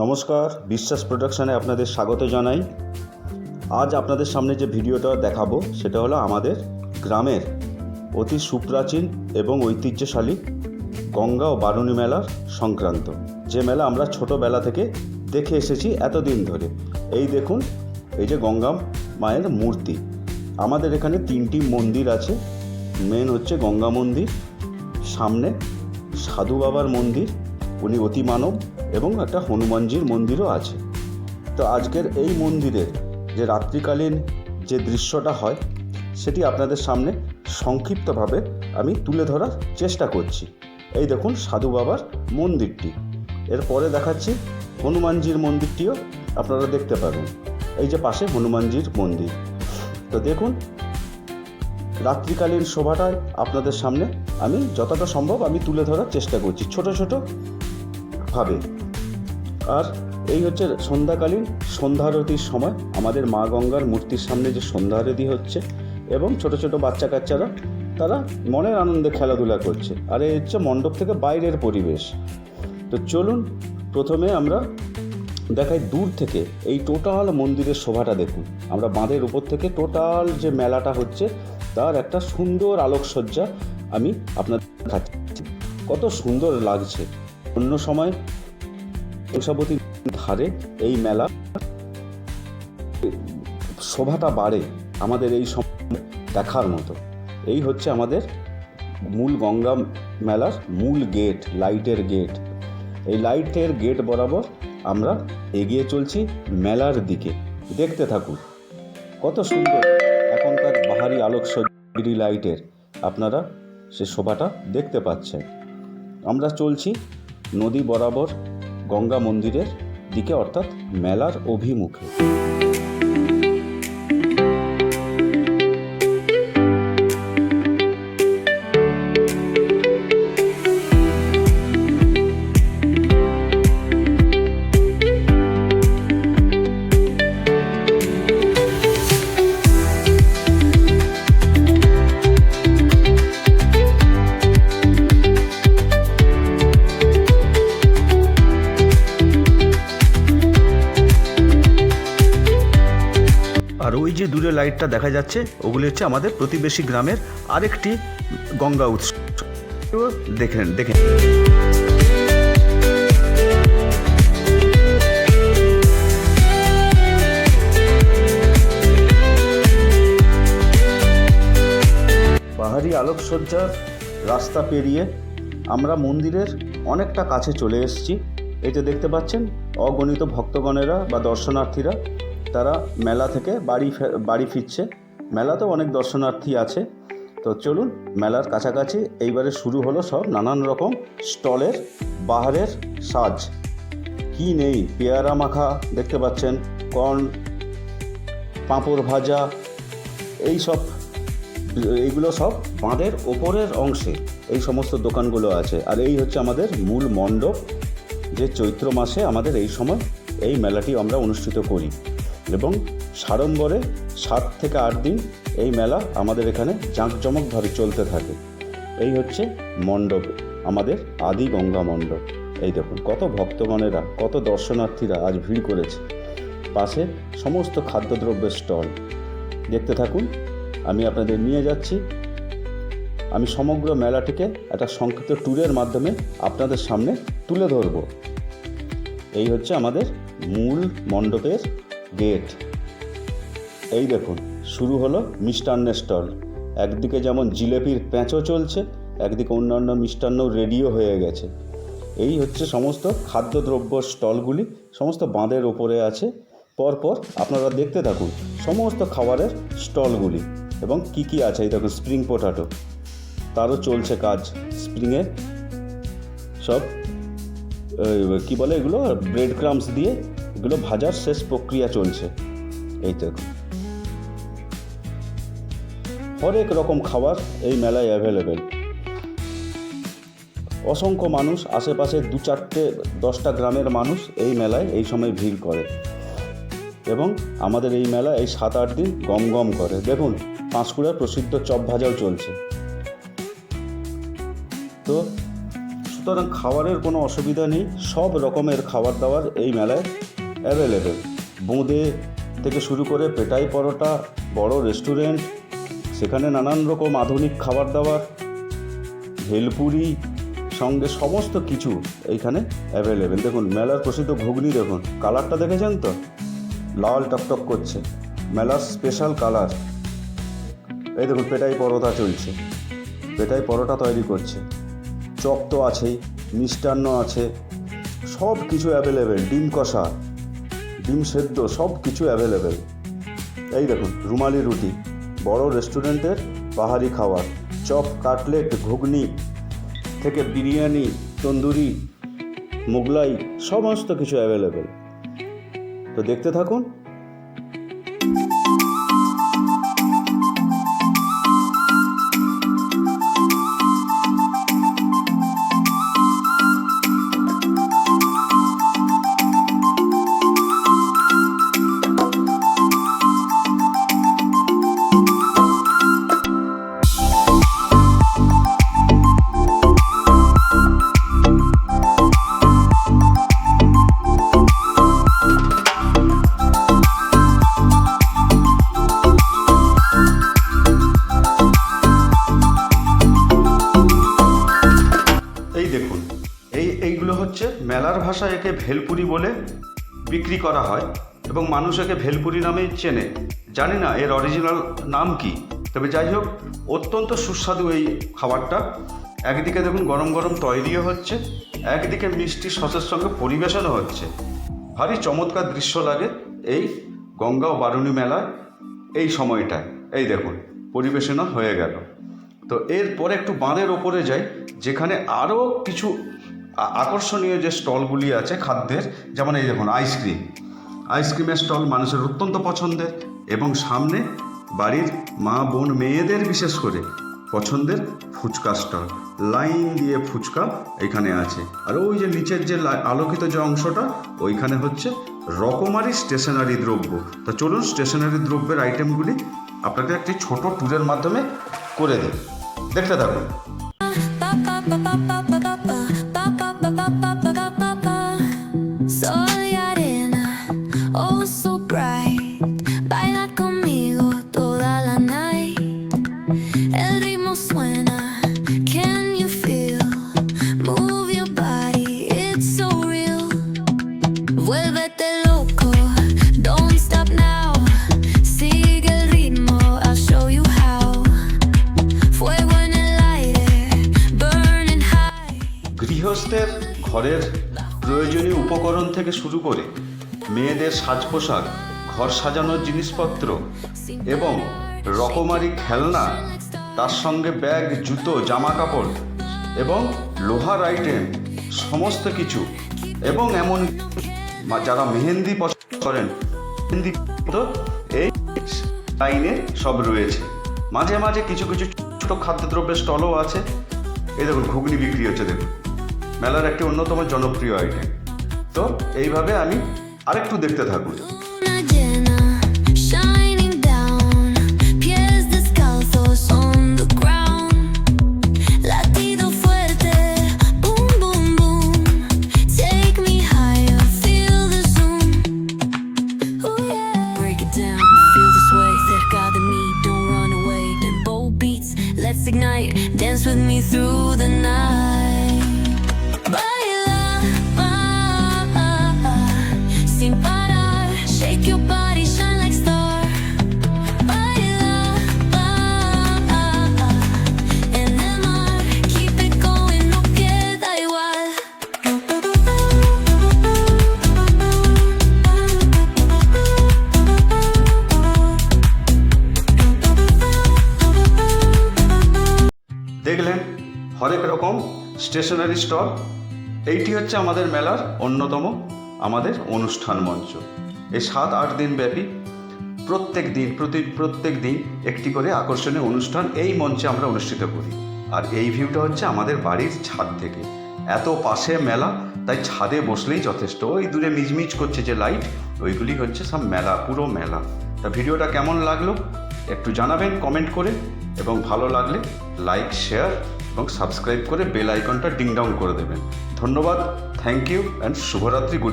নমস্কার, বিশ্বাস প্রোডাকশানে আপনাদের স্বাগত জানাই। আজ আপনাদের সামনে যে ভিডিওটা দেখাবো সেটা হলো আমাদের গ্রামের অতি সুপ্রাচীন এবং ঐতিহ্যশালী গঙ্গা ও বারুণী মেলার সংক্রান্ত, যে মেলা আমরা ছোটোবেলা থেকে দেখে এসেছি এতদিন ধরে। এই দেখুন, এই যে গঙ্গা মায়ের মূর্তি। আমাদের এখানে 3টি মন্দির আছে। মেন হচ্ছে গঙ্গা মন্দির, সামনে সাধু বাবার মন্দির, উনি অতি মানব, এবং একটা হনুমানজির মন্দিরও আছে। তো আজকের এই মন্দিরের যে রাত্রিকালীন যে দৃশ্যটা হয় সেটি আপনাদের সামনে সংক্ষিপ্তভাবে আমি তুলে ধরার চেষ্টা করছি। এই দেখুন সাধু বাবার মন্দিরটি, এরপরে দেখাচ্ছি হনুমানজির মন্দিরটিও আপনারা দেখতে পাবেন। এই যে পাশে হনুমানজির মন্দির। তো দেখুন, রাত্রিকালীন শোভাটায় আপনাদের সামনে আমি যতটা সম্ভব আমি তুলে ধরার চেষ্টা করছি ছোট ছোট ভাবে। আর এই হচ্ছে সন্ধ্যাকালীন সন্ধ্যারতির সময় আমাদের মা গঙ্গার মূর্তির সামনে যে সন্ধ্যারতি হচ্ছে, এবং ছোট ছোট বাচ্চা কাচ্চারা তারা মনের আনন্দে খেলাধুলা করছে। আর এই হচ্ছে মণ্ডপ থেকে বাইরের পরিবেশ। তো চলুন প্রথমে আমরা দেখাই দূর থেকে এই টোটাল মন্দিরের শোভাটা দেখুন। আমরা বাঁধের উপর থেকে টোটাল যে মেলাটা হচ্ছে তার একটা সুন্দর আলোকসজ্জা আমি আপনাদের দেখাচ্ছি। কত সুন্দর লাগছে। অন্য সময় কংসাবতীর ধারে এই মেলা শোভাটা বাড়ে আমাদের এই সময় দেখার মতো। এই হচ্ছে আমাদের মূল গঙ্গা মেলার মূল গেট, লাইটের গেট। এই লাইটের গেট বরাবর আমরা এগিয়ে চলছি মেলার দিকে। দেখতে থাকুন কত সুন্দর এখনকার বাহারি আলোকসজ্জা লাইটের আপনারা সে শোভাটা দেখতে পাচ্ছেন। আমরা চলছি নদী বরাবর গঙ্গা মন্দিরের দিকে, অর্থাৎ মেলার অভিমুখে। আর ওই যে দূরে লাইটটা দেখা যাচ্ছে ওগুলি হচ্ছে আমাদের প্রতিবেশী গ্রামের আরেকটি গঙ্গা উৎসব। দেখেন পাহাড়ি আলোকসজ্জার রাস্তা পেরিয়ে আমরা মন্দিরের অনেকটা কাছে চলে এসেছি। এই যে দেখতে পাচ্ছেন অগণিত ভক্তগণেরা বা দর্শনার্থীরা তারা মেলা থেকে বাড়ি ফিরছে। মেলাতেও অনেক দর্শনার্থী আছে। তো চলুন মেলার কাছাকাছি। এইবারে শুরু হলো সব নানান রকম স্টলের বাহারের সাজ। কি নেই, পেয়ারা মাখা দেখতে পাচ্ছেন, কর্ন, পাঁপড় ভাজা, এইগুলো সব বাঁধের ওপরের অংশে এই সমস্ত দোকানগুলো আছে। আর এই হচ্ছে আমাদের মূল মণ্ডপ, যে চৈত্র মাসে আমাদের এই সময় এই মেলাটি আমরা অনুষ্ঠিত করি, এবং সাড়ম্বরে 7 থেকে 8 দিন এই মেলা আমাদের এখানে জাঁকজমকভাবে চলতে থাকে। এই হচ্ছে মণ্ডপ, আমাদের আদি গঙ্গা মণ্ডপ। এই দেখুন কত ভক্তগণেরা, কত দর্শনার্থীরা আজ ভিড় করেছে। পাশে সমস্ত খাদ্যদ্রব্যের স্টল। দেখতে থাকুন, আমি আপনাদের নিয়ে যাচ্ছি। আমি সমগ্র মেলাটিকে একটা সংক্ষিপ্ত ট্যুরের মাধ্যমে আপনাদের সামনে তুলে ধরব। এই হচ্ছে আমাদের মূল মণ্ডপের গেট। এই দেখুন শুরু হলো মিষ্টান্নের স্টল। একদিকে যেমন জিলেপির প্যাঁচও চলছে, একদিকে অন্যান্য মিষ্টান্নও রেডিও হয়ে গেছে। এই হচ্ছে সমস্ত খাদ্যদ্রব্য স্টলগুলি, সমস্ত বাঁধের ওপরে আছে। পরপর আপনারা দেখতে থাকুন সমস্ত খাবারের স্টলগুলি এবং কি আছে। এই দেখুন স্প্রিং পোটাটো, তারও চলছে কাজ। স্প্রিংয়ে সব কি বলে এগুলো, ব্রেড ক্রাম্পস দিয়ে এগুলো ভাজার শেষ প্রক্রিয়া চলছে। এই দেখুন হরেক রকম খাবার এই মেলায় অ্যাভেলেবেল। অসংখ্য মানুষ, আশেপাশে 2-4-10টা গ্রামের মানুষ এই মেলায় এই সময় ভিড় করে, এবং আমাদের এই মেলা এই 7-8 দিন গম করে। দেখুন পাঁশকুড়ার প্রসিদ্ধ চপ ভাজাও চলছে। তো সুতরাং খাবারের কোনো অসুবিধা নেই, সব রকমের খাবার দাবার এই মেলায় অ্যাভেলেবেল। বোঁদে থেকে শুরু করে পেটাই পরোটা, বড় রেস্টুরেন্ট, সেখানে নানান রকম আধুনিক খাবার দাবার, ভেলপুরি সঙ্গে সমস্ত কিছু এইখানে অ্যাভেলেবেল। দেখুন মেলার প্রসিদ্ধ ঘুগনি, দেখুন কালারটা দেখেছেন তো, লাল টকটক করছে, মেলার স্পেশাল কালার। এই দেখুন পেটাই পরোটা চলছে, পেটাই পরোটা তৈরি করছে, চপ তো আছেই, মিষ্টান্ন আছে, সব কিছু অ্যাভেলেবেল, ডিম কষা, ডিম সেদ্ধ, সব কিছু অ্যাভেলেবেল। এই দেখুন রুমালি রুটি, বড় রেস্টুরেন্টের পাহাড়ি খাবার, চপ, কাটলেট, ঘুগনি থেকে বিরিয়ানি, তন্দুরি, মোগলাই, সমস্ত কিছু অ্যাভেলেবেল। তো দেখতে থাকুন। এইগুলো হচ্ছে মেলার ভাষায় একে ভেলপুরি বলে বিক্রি করা হয় এবং মানুষ একে ভেলপুরি নামেই চেনে। জানি না এর অরিজিনাল নাম কি, তবে যাই হোক অত্যন্ত সুস্বাদু এই খাবারটা। একদিকে দেখুন গরম গরম তৈরিও হচ্ছে, একদিকে মিষ্টি সসের সঙ্গে পরিবেশনও হচ্ছে। ভারী চমৎকার দৃশ্য লাগে এই গঙ্গা ও বারুণী মেলায় এই সময়টায়। এই দেখুন পরিবেশনও হয়ে গেল। তো এরপরে একটু বাঁধের ওপরে যাই, যেখানে আরও কিছু আকর্ষণীয় যে স্টলগুলি আছে খাদ্যের, যেমন এই দেখুন আইসক্রিমের স্টল মানুষের অত্যন্ত পছন্দের, এবং সামনে বাড়ির মা বোন মেয়েদের বিশেষ করে পছন্দের ফুচকা স্টল, লাইন দিয়ে ফুচকা এখানে আছে। আর ওই যে নিচের যে আলোকিত যে অংশটা, ওইখানে হচ্ছে রকমারি স্টেশনারি দ্রব্য। তা চলুন স্টেশনারি দ্রব্যের আইটেমগুলি আপনাকে একটি ছোট ট্যুরের মাধ্যমে করে দিই, দেখতে থাকুন। Soy arena, oh so bright. Baila conmigo toda la night. El ritmo suena, can you feel? Move your body, it's so real. Vuélvete loco, don't stop now. Sigue el ritmo, I'll show you how. Fuego en el aire, burning high. গৃহস্থের ঘরের প্রয়োজনীয় উপকরণ থেকে শুরু করে মেয়েদের সাজ পোশাক, ঘর সাজানোর জিনিসপত্র এবং রকমারি খেলনা, তার সঙ্গে ব্যাগ, জুতো, জামা কাপড় এবং লোহার আইটেম সমস্ত কিছু, এবং এমন যারা মেহেন্দি পছন্দ করেন মেহেন্দি এই লাইনে সব রয়েছে। মাঝে মাঝে কিছু কিছু ছোট খাদ্যদ্রব্যের স্টলও আছে। এই দেখুন ঘুগনি বিক্রি হচ্ছে, দেখুন মেলার একটি অন্যতম জনপ্রিয় আইটেম। তো এইভাবে আমি আরেকটু দেখতে থাকুন। Let's ignite, dance with me through the night. Baila, sin parar, shake your body, shine like star. Baila, en el mar, keep it going, no queda igual. দেখলেন হরেক রকম স্টেশনারি স্টল। এইটি হচ্ছে আমাদের মেলার অন্যতম আমাদের অনুষ্ঠান মঞ্চ। এই 7-8 দিন ব্যাপী প্রত্যেক দিন একটি করে আকর্ষণীয় অনুষ্ঠান এই মঞ্চে আমরা অনুষ্ঠিত করি। আর এই ভিউটা হচ্ছে আমাদের বাড়ির ছাদ থেকে, এত পাশে মেলা, তাই ছাদে বসলেই যথেষ্ট। ওই দূরে মিজমিজ করছে যে লাইট, ওইগুলি হচ্ছে সব মেলা, পুরো মেলা। তা ভিডিওটা কেমন লাগলো একটু জানাবেন কমেন্ট করে, এবং ভালো লাগলে লাইক, শেয়ার এবং সাবস্ক্রাইব করে বেল আইকনটা ডিং ডাউন করে দেবেন। ধন্যবাদ, থ্যাংক ইউ অ্যান্ড শুভরাত্রি, গুড নাইট।